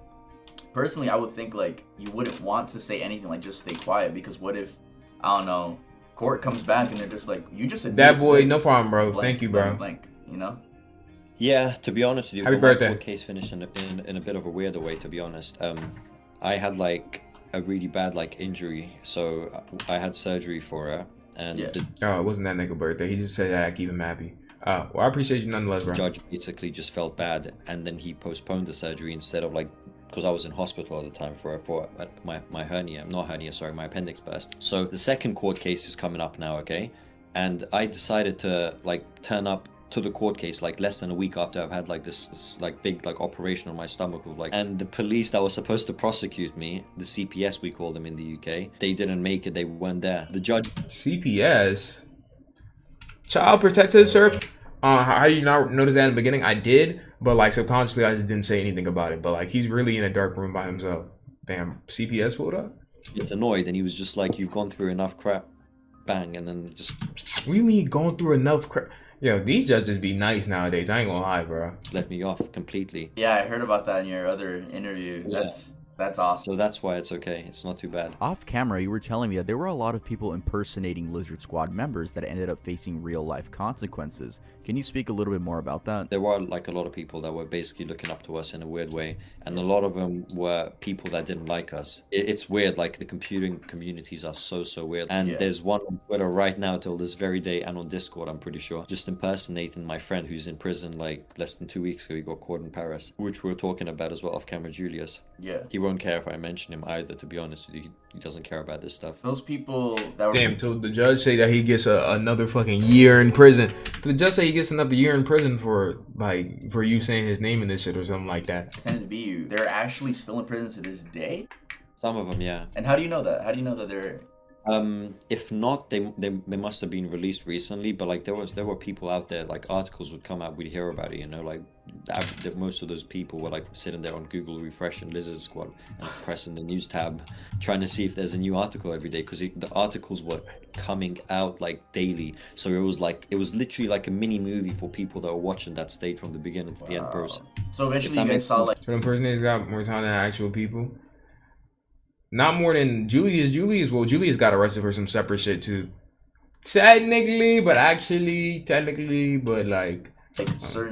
Speaker 2: personally, I would think like you wouldn't want to say anything, like just stay quiet because what if, I don't know, court comes back and they're just like, you just admitted
Speaker 1: That boy,
Speaker 2: to
Speaker 1: no
Speaker 2: this,
Speaker 1: problem, bro.
Speaker 2: blank,
Speaker 1: Thank you,
Speaker 2: blank,
Speaker 1: bro.
Speaker 2: blank, you know?
Speaker 3: Yeah, to be honest with you,
Speaker 1: Happy
Speaker 3: well, my
Speaker 1: birthday.
Speaker 3: court case finished in a bit of a weirder way. To be honest, I had like a really bad like injury, so I had surgery for it, and
Speaker 2: Yeah.
Speaker 3: the
Speaker 1: Oh, it wasn't that nigga birthday. He just said that keep him happy. Well, I appreciate you nonetheless, bro.
Speaker 3: judge basically just felt bad, and then he postponed the surgery instead of like, because I was in hospital at the time for my hernia, not hernia, sorry, my appendix burst. So the second court case is coming up now, okay, and I decided to like turn up to the court case like less than a week after I've had like this like big like operation on my stomach with like, and the police that was supposed to prosecute me, the CPS we call them in the UK, they didn't make it. They weren't there. The judge
Speaker 1: CPS, Child Protective Service. How you not notice that in the beginning? I did, but like subconsciously, I just didn't say anything about it. But like, he's really in a dark room by himself. Damn, CPS pulled up.
Speaker 3: gets annoyed and he was just like, you've gone through enough crap, bang, and then just
Speaker 1: What do you mean going through enough crap? Yo, these judges be nice nowadays. I ain't gonna lie, bro.
Speaker 3: let me off completely.
Speaker 2: Yeah, I heard about that in your other interview.
Speaker 3: Yeah.
Speaker 2: That's awesome.
Speaker 3: So that's why it's okay. It's not too bad.
Speaker 2: Off camera, you were telling me that there were a lot of people impersonating Lizard Squad members that ended up facing real life consequences. Can you speak a little bit more about that?
Speaker 3: There were like a lot of people that were basically looking up to us in a weird way, and a lot of them were people that didn't like us. It's weird, like the computing communities are so weird. And
Speaker 2: Yeah.
Speaker 3: there's one on Twitter right now till this very day, and on Discord, I'm pretty sure, just impersonating my friend who's in prison like less than 2 weeks ago. He got caught in Paris, which we were talking about as well off camera, Julius.
Speaker 2: Yeah.
Speaker 3: He won't care if I mention him either, to be honest with you. He doesn't care about this stuff.
Speaker 2: Those people that were
Speaker 1: Damn, so the judge say that he gets another fucking year in prison. The judge say he gets another year in prison for you saying his name in this shit or something like that.
Speaker 2: pretending to be you, they're actually still in prison to this day?
Speaker 3: Some of them, yeah.
Speaker 2: And how do you know that? How do you know that they're...
Speaker 3: If not, they must have been released recently. But like there were people out there, like articles would come out, we'd hear about it. You know, like that most of those people were like sitting there on Google refreshing Lizard Squad and pressing the news tab, trying to see if there's a new article every day, because the articles were coming out like daily. So it was literally like a mini movie for people that were watching that stayed from the beginning to the end person.
Speaker 2: So eventually
Speaker 3: If
Speaker 2: you
Speaker 3: that
Speaker 2: guys
Speaker 3: makes
Speaker 2: saw
Speaker 3: sense.
Speaker 2: like...
Speaker 1: So them personators got more time than actual people. Not more than Julius. Well, Julius got arrested for some separate shit too. Technically, but like
Speaker 2: certain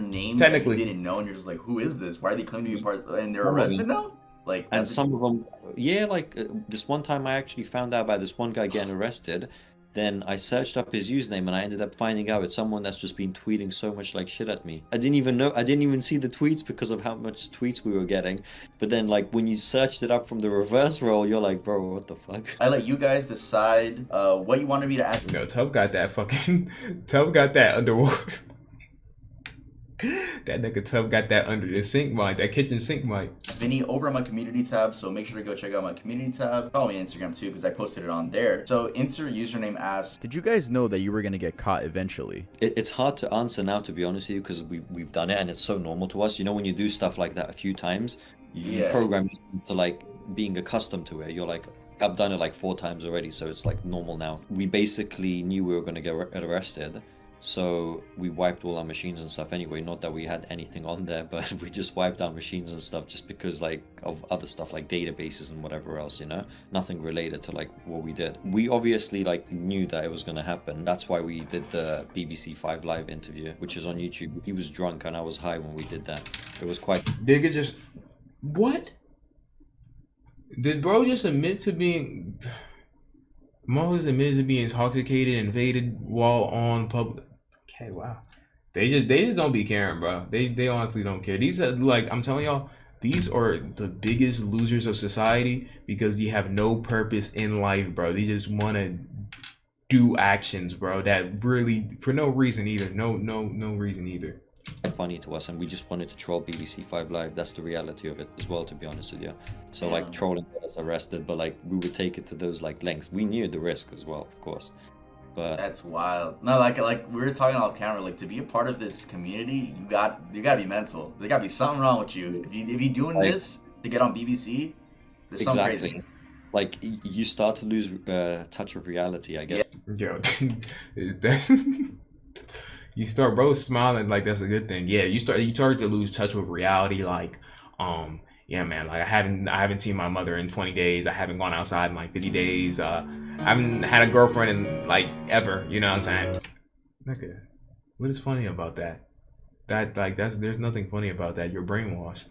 Speaker 2: names that you
Speaker 1: technically.
Speaker 2: didn't know, and you're just like, who is this? Why are they claiming to be part? And they're
Speaker 3: Some of
Speaker 2: arrested
Speaker 3: them.
Speaker 2: now. Like,
Speaker 3: And
Speaker 2: that's-
Speaker 3: some of them, yeah, like this one time I actually found out about this one guy getting arrested. Then I searched up his username and I ended up finding out it's someone that's just been tweeting so much like shit at me. I didn't even see the tweets because of how much tweets we were getting. But then like when you searched it up from the reverse roll, you're like, bro, what the fuck?
Speaker 2: I let you guys decide what you wanted me to ask.
Speaker 1: No, Tub got that fucking Tub got that underwater. That nigga Tub got that under the sink mic, that kitchen sink mic.
Speaker 2: Vinny over on my community tab, so make sure to go check out my community tab. Follow me on Instagram too, because I posted it on there. So insert username asks, did you guys know that you were gonna get caught eventually?
Speaker 3: It's hard to answer now, to be honest with you, because we've done it and it's so normal to us. You know, when you do stuff like that a few times, you
Speaker 2: Yeah.
Speaker 3: program to like being accustomed to it. You're like, I've done it like 4 times already, so it's like normal now. We basically knew we were going to get arrested, so we wiped all our machines and stuff anyway. Not that we had anything on there, but we just wiped our machines and stuff just because like of other stuff like databases and whatever else, you know, nothing related to like what we did. We obviously like knew that it was going to happen. That's why we did the BBC 5 Live interview, which is on YouTube. He was drunk and I was high when we did that. It was quite...
Speaker 1: Nigga just what? Did bro just admit to being Mo just admitted to being intoxicated and invaded while on public? Okay, wow. They just don't be caring, bro. They honestly don't care. These are like, I'm telling y'all, these are the biggest losers of society because they have no purpose in life, bro. They just want to do actions, bro, that really for no reason either. No reason either.
Speaker 3: Funny to us, and we just wanted to troll BBC 5 Live. That's the reality of it as well, to be honest with you. So like trolling got us arrested, but like we would take it to those like lengths. We knew the risk as well, of course. But
Speaker 2: That's wild. No, like we were talking off camera, like to be a part of this community, you gotta be mental. There gotta be something wrong with you. If you doing
Speaker 3: Like-
Speaker 2: this to get on BBC, there's something
Speaker 3: exactly.
Speaker 2: crazy.
Speaker 3: Like you start to lose touch of reality, I guess.
Speaker 1: Yo, you start bro smiling like that's a good thing. Yeah, you start to lose touch with reality. Like, yeah, man. Like I haven't seen my mother in 20 days. I haven't gone outside in like 50 days. I haven't had a girlfriend in like ever. You know what I'm saying? Nigga, what is funny about that? There's nothing funny about that. You're brainwashed.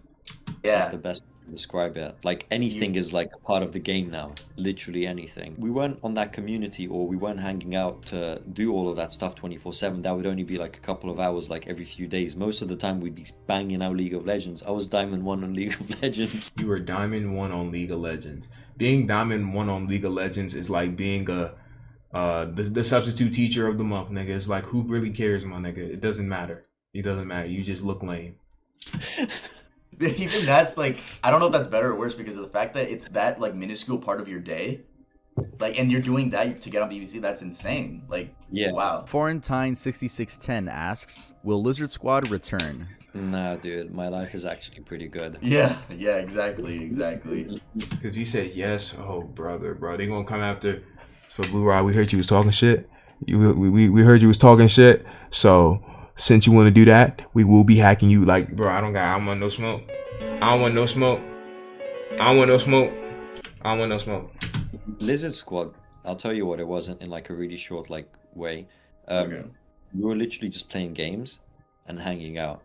Speaker 3: That's
Speaker 2: Yeah.
Speaker 3: the best way to describe it. Like anything is like a part of the game now. Literally anything. We weren't on that community, or we weren't hanging out to do all of that stuff 24/7. That would only be like a couple of hours, like every few days. Most of the time we'd be banging out League of Legends. I was Diamond 1 on League of Legends.
Speaker 1: You were Diamond 1 on League of Legends. Being Diamond 1 on League of Legends is like being the substitute teacher of the month, nigga. It's like, who really cares, my nigga? It doesn't matter. It doesn't matter. You just look lame.
Speaker 2: Even that's like, I don't know if that's better or worse because of the fact that it's that like minuscule part of your day. Like, and you're doing that to get on BBC, that's insane. Like,
Speaker 3: Yeah.
Speaker 2: wow. Foreigntine6610 asks, will Lizard Squad return?
Speaker 3: Nah, dude, my life is actually pretty good.
Speaker 2: Yeah, exactly.
Speaker 1: If you say yes, oh brother, bro, they gonna come after. So Blueryai, we heard you was talking shit. We heard you was talking shit. So since you want to do that, we will be hacking you. Like, bro, I don't want no smoke. I don't want no smoke.
Speaker 3: Lizard Squad, I'll tell you what, it wasn't in like a really short like way.
Speaker 2: Okay.
Speaker 3: We were literally just playing games and hanging out,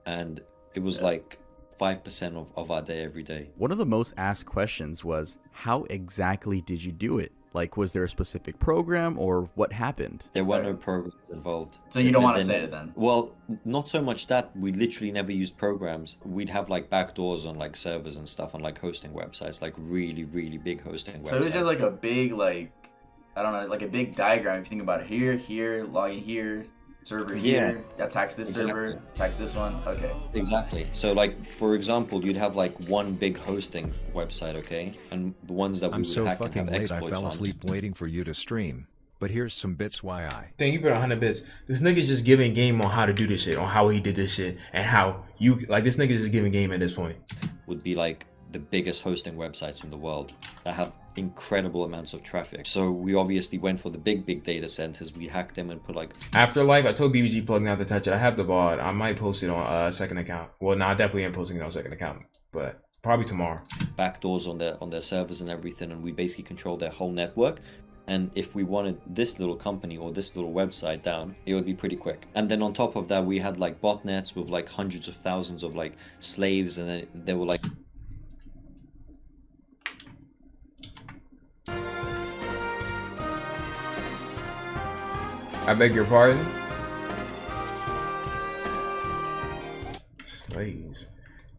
Speaker 3: and it was like 5% of our day every day.
Speaker 2: One of the most asked questions was, how exactly did you do it? Like, was there a specific program or what happened?
Speaker 3: There were no programs involved.
Speaker 2: So you don't want to
Speaker 3: Then-
Speaker 2: say it then?
Speaker 3: Well, not so much that. We literally never used programs. We'd have like backdoors on like servers and stuff on like hosting websites, like really, really big hosting websites.
Speaker 2: So it was just like a big, like, I don't know, like a big diagram. If you think about it, here, login here, server here, attacks this server, attacks this one. Okay.
Speaker 3: Exactly. So like, for example, you'd have like one big hosting website, okay? And the ones that we
Speaker 6: I'm
Speaker 3: would
Speaker 6: so
Speaker 3: hack and
Speaker 6: fucking
Speaker 3: have
Speaker 6: late
Speaker 3: exploits
Speaker 6: I fell
Speaker 3: on.
Speaker 6: asleep waiting for you to stream. But here's some bits why I.
Speaker 1: Thank you for the 100 bits. This nigga's just giving game on how to do this shit, on how he did this shit, and how you like. This nigga's just giving game at this point.
Speaker 3: Would be like the biggest hosting websites in the world that have incredible amounts of traffic. So we obviously went for the big data centers. We hacked them and put like
Speaker 1: Afterlife, I told BBG plug not to touch it. I have the VOD. I might post it on a second account. Well, no, I definitely am posting it on a second account, but probably tomorrow.
Speaker 3: backdoors on their servers and everything, and we basically controlled their whole network. And if we wanted this little company or this little website down, it would be pretty quick. And then on top of that, we had like botnets with like hundreds of thousands of like slaves, and then they were like
Speaker 1: I beg your pardon? Slaves.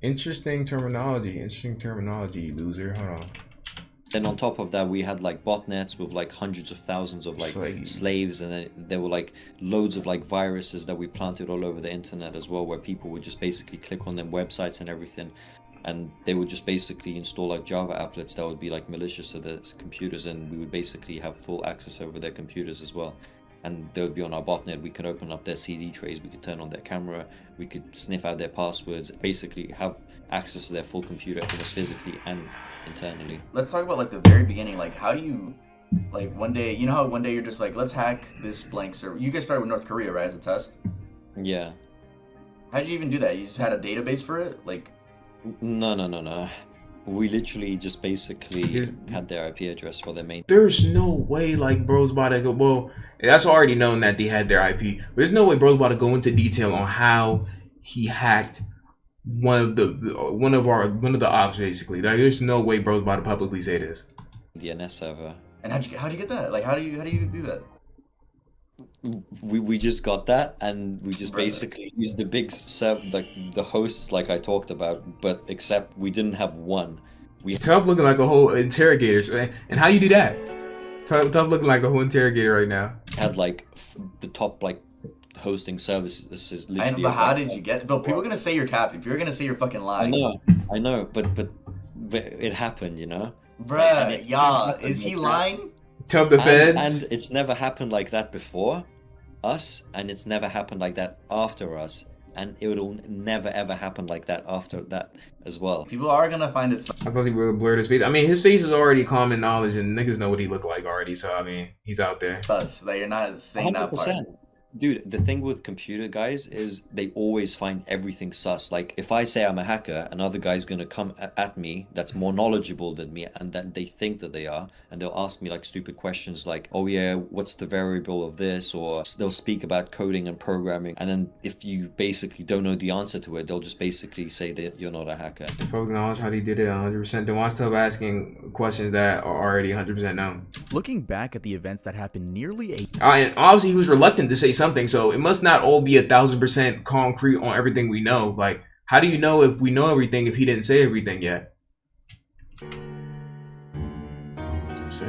Speaker 1: Interesting terminology, loser. Hold on.
Speaker 3: Then on top of that, we had like botnets with like hundreds of thousands of like slaves, and then there were like loads of like viruses that we planted all over the internet as well, where people would just basically click on them websites and everything, and they would just basically install like Java applets that would be like malicious to their computers, and we would basically have full access over their computers as well. And they would be on our botnet. We could open up their CD trays, we could turn on their camera, we could sniff out their passwords, basically have access to their full computer, both physically and internally.
Speaker 2: Let's talk about like the very beginning. Like, how do you, like, one day, you know how one day you're just like, let's hack this blank server. You guys started with North Korea, right, as a test?
Speaker 3: Yeah.
Speaker 2: How did you even do that? You just had a database for it? Like,
Speaker 3: No. We literally just basically had their IP address for their main.
Speaker 1: There's no way like bro's about to go. Well, that's already known that they had their IP. But there's no way bro's about to go into detail on how he hacked one of the ops basically. Like, there's no way bro's about to publicly say this.
Speaker 3: DNS server.
Speaker 2: and how'd you get that? Like, how do you do that?
Speaker 3: we just got that, and we just basically used the big like the hosts like I talked about, but except we didn't have one. We
Speaker 1: Tough looking like a whole interrogator. And how you do that? Tough looking like a whole interrogator right now.
Speaker 3: had like the top like hosting services. This is
Speaker 2: I
Speaker 3: literally.
Speaker 2: know, but how did you get? But people are gonna say you're capping. People are gonna say you're fucking lying.
Speaker 3: I know, but it happened, you know.
Speaker 2: Bruh, y'all, is he lying?
Speaker 1: Tough the feds.
Speaker 3: And it's never happened like that before us, and it's never happened like that after us, and it will never ever happen like that after that as well.
Speaker 2: People are gonna find it.
Speaker 1: I thought he would blur his face. I mean, his face is already common knowledge, and niggas know what he look like already. So I mean, he's out there.
Speaker 2: Sus that you're not saying that part.
Speaker 3: Dude, the thing with computer guys is they always find everything sus. Like, if I say I'm a hacker, another guy's gonna come at me that's more knowledgeable than me, and that they think that they are, and they'll ask me like stupid questions like, oh yeah, what's the variable of this? Or they'll speak about coding and programming, and then if you basically don't know the answer to it, they'll just basically say that you're not a hacker.
Speaker 1: Folk acknowledge how he did it 100%. Then why still asking questions that are already 100% known?
Speaker 2: Looking back at the events that happened nearly
Speaker 1: And obviously he was reluctant to say something, so it must not all be 1,000% concrete on everything we know. Like, how do you know if we know everything if he didn't say everything yet? I'm just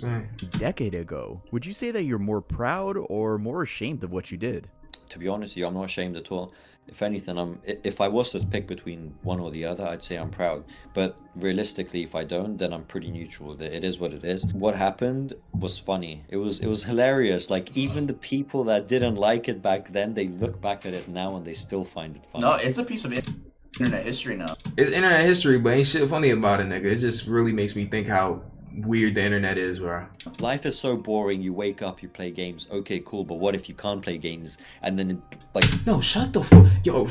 Speaker 1: saying.
Speaker 2: decade ago, would you say that you're more proud or more ashamed of what you did?
Speaker 3: To be honest with you, I'm not ashamed at all. If anything, if I was to pick between one or the other, I'd say I'm proud. But realistically, if I don't, then I'm pretty neutral. It is what it is. What happened was funny. It was hilarious. Like, even the people that didn't like it back then, they look back at it now and they still find it funny.
Speaker 2: No, it's a piece of internet history now.
Speaker 1: It's internet history, but ain't shit funny about it, nigga. It just really makes me think how weird the internet is, bro.
Speaker 3: Life is so boring. You wake up, you play games. Okay, cool, but what if you can't play games? And then, like...
Speaker 1: No, shut the fuck... Yo.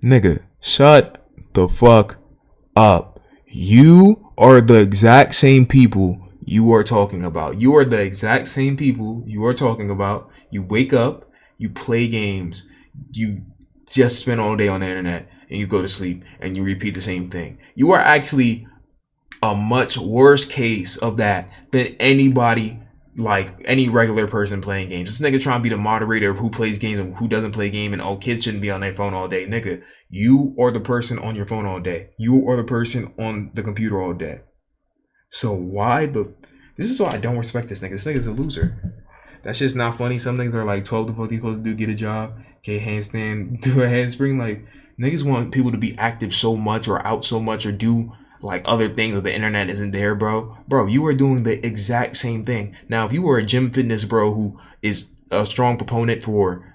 Speaker 1: Nigga, shut the fuck up. You are the exact same people you are talking about. You are the exact same people you are talking about. You wake up, you play games, you just spend all day on the internet, and you go to sleep, and you repeat the same thing. You are actually a much worse case of that than anybody, like any regular person playing games. This nigga trying to be the moderator of who plays games and who doesn't play game, and oh, kids shouldn't be on their phone all day. Nigga, you are the person on your phone all day. You are the person on the computer all day. So why this is why I don't respect this nigga. This nigga's a loser. That shit's not funny. Some things are like 12 to 14 supposed to do, get a job, okay, handstand, do a handspring. Like, niggas want people to be active so much or out so much or do like other things that the internet isn't there, bro. Bro, you are doing the exact same thing. Now, if you were a gym fitness bro who is a strong proponent for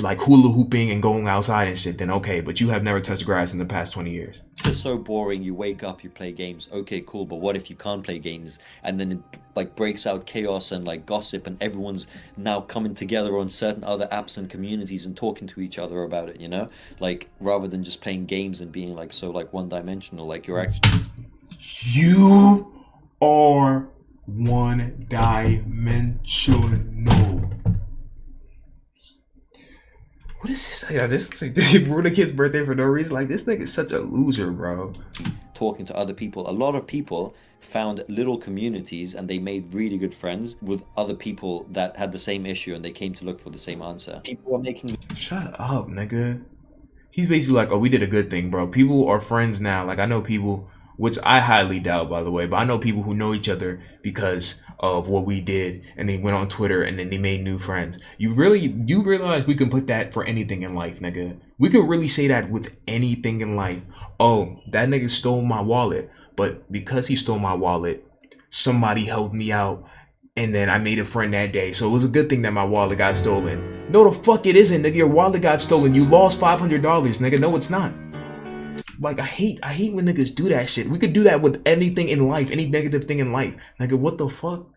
Speaker 1: like hula hooping and going outside and shit, then okay, but you have never touched grass in the past 20 years.
Speaker 3: It's so boring. You wake up, you play games. Okay, cool, but what if you can't play games? And then it like breaks out chaos and like gossip, and everyone's now coming together on certain other apps and communities and talking to each other about it, you know? Like, rather than just playing games and being like so like one-dimensional, like you're actually...
Speaker 1: You are one-dimensional. What is this? Yeah, this like, they ruined a kid's birthday for no reason. Like, this nigga's such a loser, bro.
Speaker 3: Talking to other people. A lot of people found little communities and they made really good friends with other people that had the same issue, and they came to look for the same answer. People are making...
Speaker 1: Shut up, nigga. He's basically like, oh, we did a good thing, bro. People are friends now. Like, I know people, which I highly doubt, by the way, but I know people who know each other because of what we did, and they went on Twitter and then they made new friends. You realize we can put that for anything in life, nigga. We could really say that with anything in life. Oh, that nigga stole my wallet, but because he stole my wallet, somebody helped me out, and then I made a friend that day. So it was a good thing that my wallet got stolen. No, the fuck it isn't, nigga. Your wallet got stolen. You lost $500, nigga. No, it's not. Like, I hate when niggas do that shit. We could do that with anything in life, any negative thing in life. Nigga, what the fuck?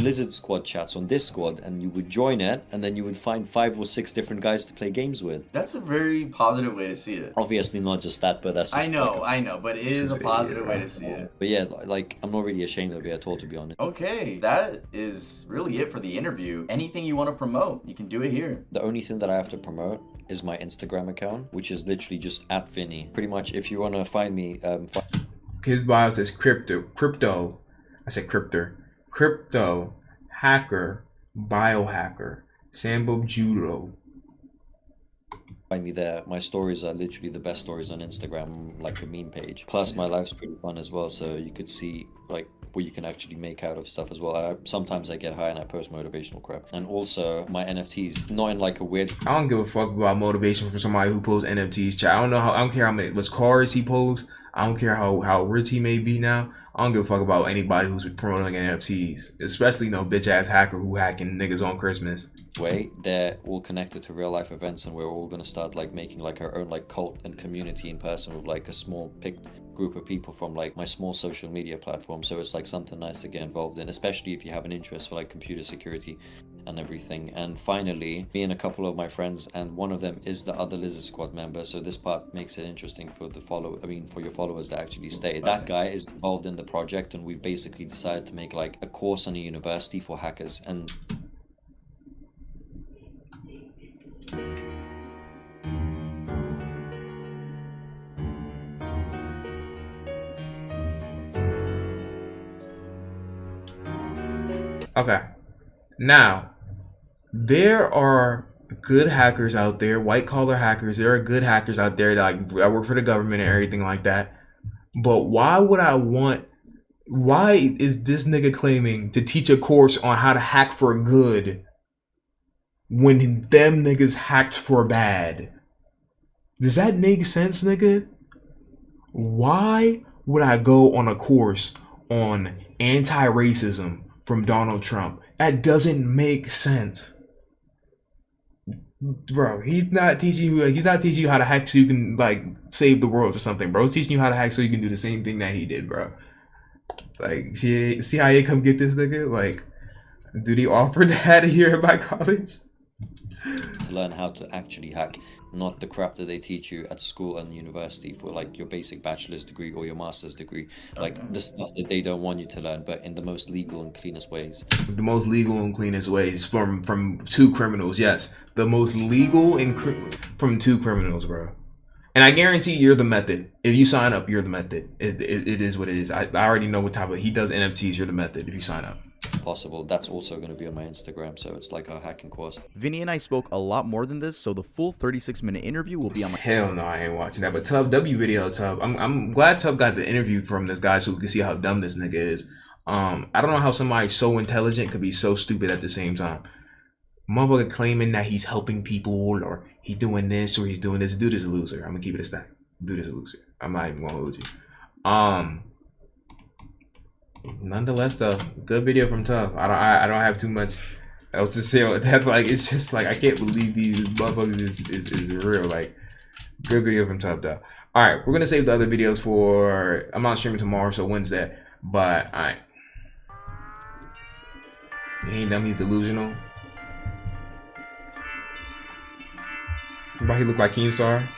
Speaker 3: Lizard Squad chats on Discord, and you would join it, and then you would find 5 or 6 different guys to play games with.
Speaker 2: That's a very positive way to see it.
Speaker 3: Obviously not just that, but that's just
Speaker 2: I know, but it is a positive way to see it.
Speaker 3: But yeah, like, I'm not really ashamed of it at all, to be honest.
Speaker 2: Okay, that is really it for the interview. Anything you want to promote, you can do it here.
Speaker 3: The only thing that I have to promote is my Instagram account, which is literally just @Vinny. Pretty much, if you want to find me...
Speaker 1: His bio says crypto. I said crypto. crypto, hacker, biohacker, Sambo Judo.
Speaker 3: Find me there. My stories are literally the best stories on Instagram, like a meme page. Plus, my life's pretty fun as well, so you could see like what you can actually make out of stuff as well. Sometimes I get high and I post motivational crap. And also my NFTs, not in like a weird.
Speaker 1: I don't give a fuck about motivation from somebody who posts NFTs. Chat. I don't care how much cars he posts. I don't care how rich he may be now. I don't give a fuck about anybody who's promoting NFTs, especially no bitch ass hacker who hacking niggas on Christmas.
Speaker 3: Way they're all connected to real life events, and we're all gonna start like making like our own like cult and community in person with like a small picked group of people from like my small social media platform. So it's like something nice to get involved in, especially if you have an interest for like computer security and everything. And finally, me and a couple of my friends, and one of them is the other Lizard Squad member, so this part makes it interesting for the for your followers to actually stay. That guy is involved in the project, and we've basically decided to make like a course on a university for hackers. And
Speaker 1: Okay. Now, there are good hackers out there, white collar hackers. There are good hackers out there that work for the government and everything like that. But why is this nigga claiming to teach a course on how to hack for good when them niggas hacked for bad? Does that make sense, nigga? Why would I go on a course on anti-racism from Donald Trump? That doesn't make sense. Bro, he's not teaching you how to hack so you can like save the world or something, bro. He's teaching you how to hack so you can do the same thing that he did, bro. Like, see how you come get this nigga? Like, do they offer that here at my college?
Speaker 3: to learn how to actually hack, not the crap that they teach you at school and university for like your basic bachelor's degree or your master's degree, like the stuff that they don't want you to learn, but in the most legal and cleanest ways.
Speaker 1: The most legal and cleanest ways from two criminals. Yes, the most legal and from two criminals, bro. And I guarantee you're the method. If you sign up, you're the method. It is what it is. I already know what type of he does NFTs. You're the method if you sign up.
Speaker 3: Possible. That's also going to be on my Instagram, so it's like a hacking course.
Speaker 2: Vinny and I spoke a lot more than this, so the full 36-minute interview will be on my...
Speaker 1: Hell no, I ain't watching that. But Tub, W video, Tub. I'm glad Tub got the interview from this guy so we can see how dumb this nigga is. I don't know how somebody so intelligent could be so stupid at the same time. Motherfucker claiming that he's helping people or he's doing this or he's doing this. Dude is a loser. I'm gonna keep it a stack. Dude is a loser. I'm not even gonna hold you. Nonetheless, though, good video from Tough. I don't have too much else to say on that. Like, it's just like I can't believe these motherfuckers is real. Like, good video from Tough, though. All right, we're gonna save the other videos for. I'm not streaming tomorrow, so Wednesday. But all right, he ain't dumb. He's delusional. But he look like Keemstar.